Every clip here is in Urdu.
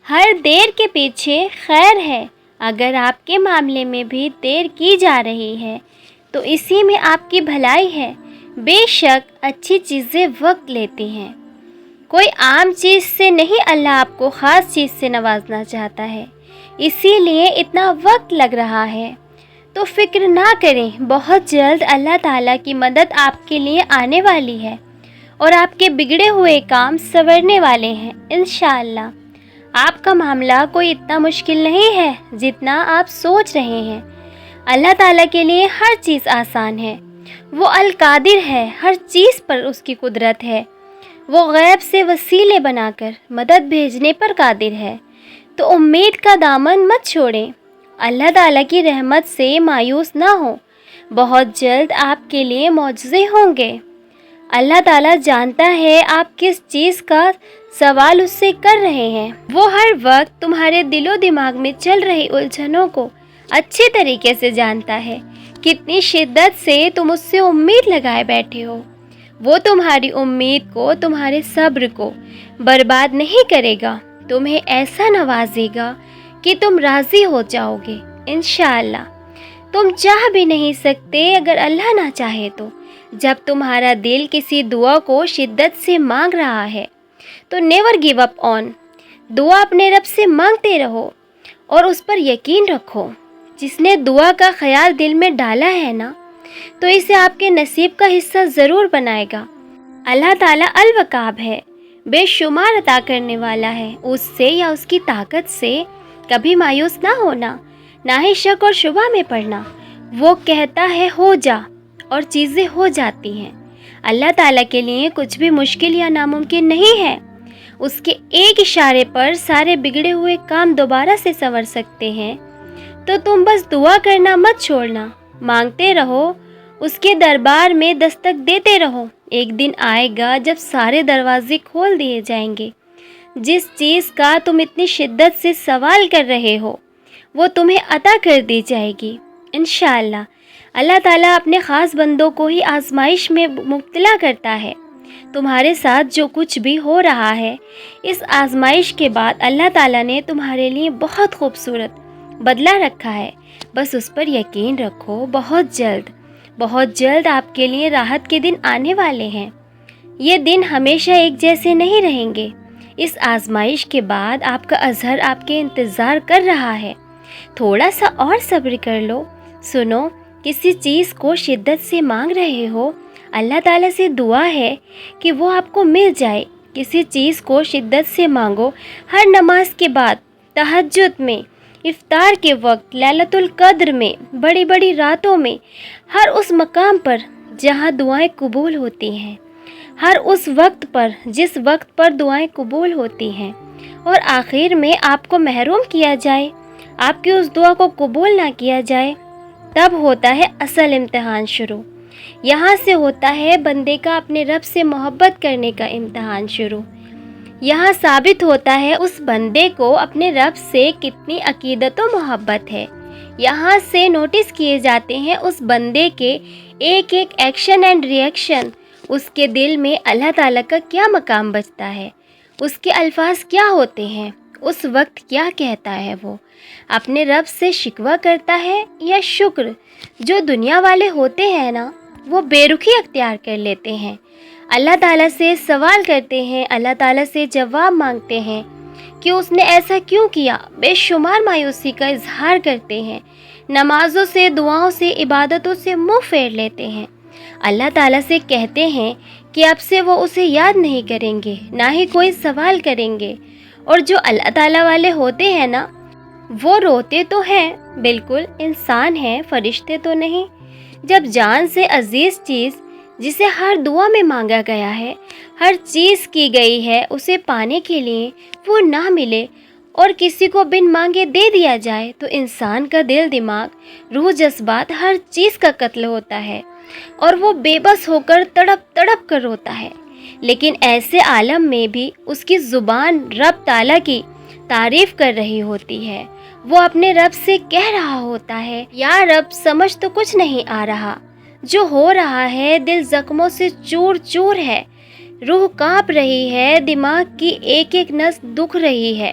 ہر دیر کے پیچھے خیر ہے۔ اگر آپ کے معاملے میں بھی دیر کی جا رہی ہے تو اسی میں آپ کی بھلائی ہے۔ بے شک اچھی چیزیں وقت لیتی ہیں۔ کوئی عام چیز سے نہیں، اللہ آپ کو خاص چیز سے نوازنا چاہتا ہے، اسی لیے اتنا وقت لگ رہا ہے۔ تو فکر نہ کریں، بہت جلد اللہ تعالیٰ کی مدد آپ کے لیے آنے والی ہے اور آپ کے بگڑے ہوئے کام سنورنے والے ہیں انشاءاللہ۔ آپ کا معاملہ کوئی اتنا مشکل نہیں ہے جتنا آپ سوچ رہے ہیں۔ اللہ تعالیٰ کے لیے ہر چیز آسان ہے۔ وہ القادر ہے، ہر چیز پر اس کی قدرت ہے۔ وہ غیب سے وسیلے بنا کر مدد بھیجنے پر قادر ہے۔ تو امید کا دامن مت چھوڑیں، اللہ تعالیٰ کی رحمت سے مایوس نہ ہو۔ بہت جلد آپ کے لیے معجزے ہوں گے۔ اللہ تعالیٰ جانتا ہے آپ کس چیز کا سوال اس سے کر رہے ہیں۔ وہ ہر وقت تمہارے دل و دماغ میں چل رہی الجھنوں کو اچھے طریقے سے جانتا ہے۔ کتنی شدت سے تم اس سے امید لگائے بیٹھے ہو۔ وہ تمہاری امید کو، تمہارے صبر کو برباد نہیں کرے گا، تمہیں ایسا نوازے گا کہ تم راضی ہو جاؤ گے انشاءاللہ۔ تم چاہ بھی نہیں سکتے اگر اللہ نہ چاہے تو۔ جب تمہارا دل کسی دعا کو شدت سے مانگ رہا ہے تو نیور گیو اپ آن، دعا اپنے رب سے مانگتے رہو اور اس پر یقین رکھو۔ جس نے دعا کا خیال دل میں ڈالا ہے نا، تو اسے آپ کے نصیب کا حصہ ضرور بنائے گا۔ اللہ تعالیٰ الوقاب ہے، بے شمار عطا کرنے والا ہے۔ اس سے یا اس کی طاقت سے کبھی مایوس نہ ہونا، نہ ہی شک اور شبہ میں پڑنا۔ وہ کہتا ہے ہو جا اور چیزیں ہو جاتی ہیں۔ اللہ تعالیٰ کے لیے کچھ بھی مشکل یا ناممکن نہیں ہے۔ اس کے ایک اشارے پر سارے بگڑے ہوئے کام دوبارہ سے سنور سکتے ہیں۔ تو تم بس دعا کرنا مت چھوڑنا، مانگتے رہو، اس کے دربار میں دستک دیتے رہو۔ ایک دن آئے گا جب سارے دروازے کھول دیے جائیں گے۔ جس چیز کا تم اتنی شدت سے سوال کر رہے ہو وہ تمہیں عطا کر دی جائے گی انشاءاللہ۔ اللہ تعالیٰ اپنے خاص بندوں کو ہی آزمائش میں مبتلا کرتا ہے۔ تمہارے ساتھ جو کچھ بھی ہو رہا ہے، اس آزمائش کے بعد اللہ تعالیٰ نے تمہارے لیے بہت خوبصورت بدلہ رکھا ہے۔ بس اس پر یقین رکھو، بہت جلد آپ کے لیے راحت کے دن آنے والے ہیں۔ یہ دن ہمیشہ ایک جیسے نہیں رہیں گے۔ اس آزمائش کے بعد آپ کا اظہر آپ کے انتظار کر رہا ہے۔ تھوڑا سا اور صبر کر لو۔ سنو، کسی چیز کو شدت سے مانگ رہے ہو، اللہ تعالیٰ سے دعا ہے کہ وہ آپ کو مل جائے۔ کسی چیز کو شدت سے مانگو، ہر نماز کے بعد، تہجد میں، افطار کے وقت، لیلۃ القدر میں، بڑی بڑی راتوں میں، ہر اس مقام پر جہاں دعائیں قبول ہوتی ہیں، ہر اس وقت پر جس وقت پر دعائیں قبول ہوتی ہیں، اور آخر میں آپ کو محروم کیا جائے، آپ کی اس دعا کو قبول نہ کیا جائے، تب ہوتا ہے اصل امتحان شروع۔ یہاں سے ہوتا ہے بندے کا اپنے رب سے محبت کرنے کا امتحان شروع۔ یہاں ثابت ہوتا ہے اس بندے کو اپنے رب سے کتنی عقیدت و محبت ہے۔ یہاں سے نوٹس کیے جاتے ہیں اس بندے کے ایک ایک ایکشن اینڈ ری ایکشن، اس کے دل میں اللہ تعالیٰ کا کیا مقام بچتا ہے، اس کے الفاظ کیا ہوتے ہیں، اس وقت کیا کہتا ہے، وہ اپنے رب سے شکوہ کرتا ہے یا شکر۔ جو دنیا والے ہوتے ہیں نا، وہ بے رخی اختیار کر لیتے ہیں، اللہ تعالیٰ سے سوال کرتے ہیں، اللہ تعالیٰ سے جواب مانگتے ہیں کہ اس نے ایسا کیوں کیا، بے شمار مایوسی کا اظہار کرتے ہیں، نمازوں سے، دعاؤں سے، عبادتوں سے منہ پھیر لیتے ہیں، اللہ تعالیٰ سے کہتے ہیں کہ اب سے وہ اسے یاد نہیں کریں گے، نہ ہی کوئی سوال کریں گے۔ اور جو اللہ تعالیٰ والے ہوتے ہیں نا، وہ روتے تو ہیں، بالکل انسان ہیں، فرشتے تو نہیں۔ جب جان سے عزیز چیز جسے ہر دعا میں مانگا گیا ہے، ہر چیز کی گئی ہے، اسے پانے کے لیے وہ نہ ملے اور کسی کو بن مانگے دے دیا جائے، تو انسان کا دل، دماغ، روح، جذبات، ہر چیز کا قتل ہوتا ہے اور وہ بے بس ہو کر تڑپ تڑپ کر روتا ہے۔ لیکن ایسے عالم میں بھی اس کی زبان رب تعالیٰ کی تعریف کر رہی ہوتی ہے۔ وہ اپنے رب سے کہہ رہا ہوتا ہے، یا رب سمجھ تو کچھ نہیں آ رہا، جو ہو رہا ہے، دل زخموں سے چور چور ہے، روح کانپ رہی ہے، دماغ کی ایک ایک نس دکھ رہی ہے،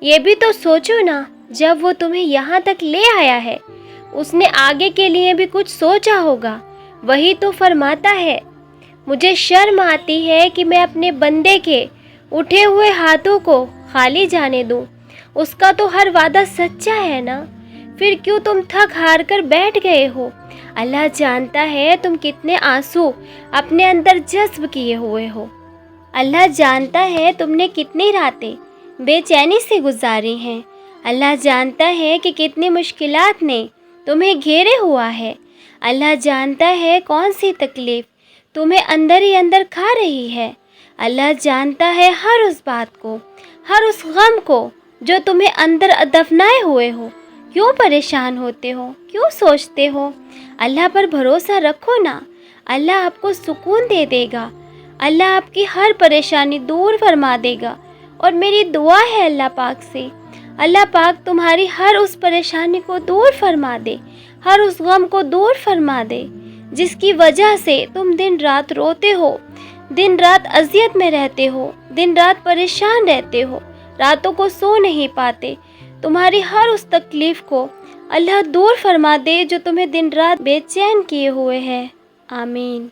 یہ بھی تو سوچو نا، جب وہ تمہیں یہاں تک لے آیا ہے اس نے آگے کے لیے بھی کچھ سوچا ہوگا۔ وہی تو فرماتا ہے، مجھے شرم آتی ہے کہ میں اپنے بندے کے اٹھے ہوئے ہاتھوں کو خالی جانے دوں۔ اس کا تو ہر وعدہ سچا ہے نا، پھر کیوں تم تھک ہار کر بیٹھ گئے ہو؟ اللہ جانتا ہے تم کتنے آنسو اپنے اندر جذب کیے ہوئے ہو۔ اللہ جانتا ہے تم نے کتنی راتیں بے چینی سے گزاری ہیں۔ اللہ جانتا ہے کہ کتنی مشکلات نے تمہیں گھیرے ہوا ہے۔ اللہ جانتا ہے کون سی تکلیف تمہیں اندر ہی اندر کھا رہی ہے۔ اللہ جانتا ہے ہر اس بات کو، ہر اس غم کو جو تمہیں اندر دفنائے ہوئے ہو۔ کیوں پریشان ہوتے ہو؟ کیوں سوچتے ہو؟ اللہ پر بھروسہ رکھو نا، اللہ آپ کو سکون دے دے گا، اللہ آپ کی ہر پریشانی دور فرما دے گا۔ اور میری دعا ہے اللہ پاک سے، اللہ پاک تمہاری ہر اس پریشانی کو دور فرما دے، ہر اس غم کو دور فرما دے جس کی وجہ سے تم دن رات روتے ہو، دن رات اذیت میں رہتے ہو، دن رات پریشان رہتے ہو، راتوں کو سو نہیں پاتے۔ تمہاری ہر اس تکلیف کو اللہ دور فرما دے جو تمہیں دن رات بے چین کیے ہوئے ہے۔ آمین۔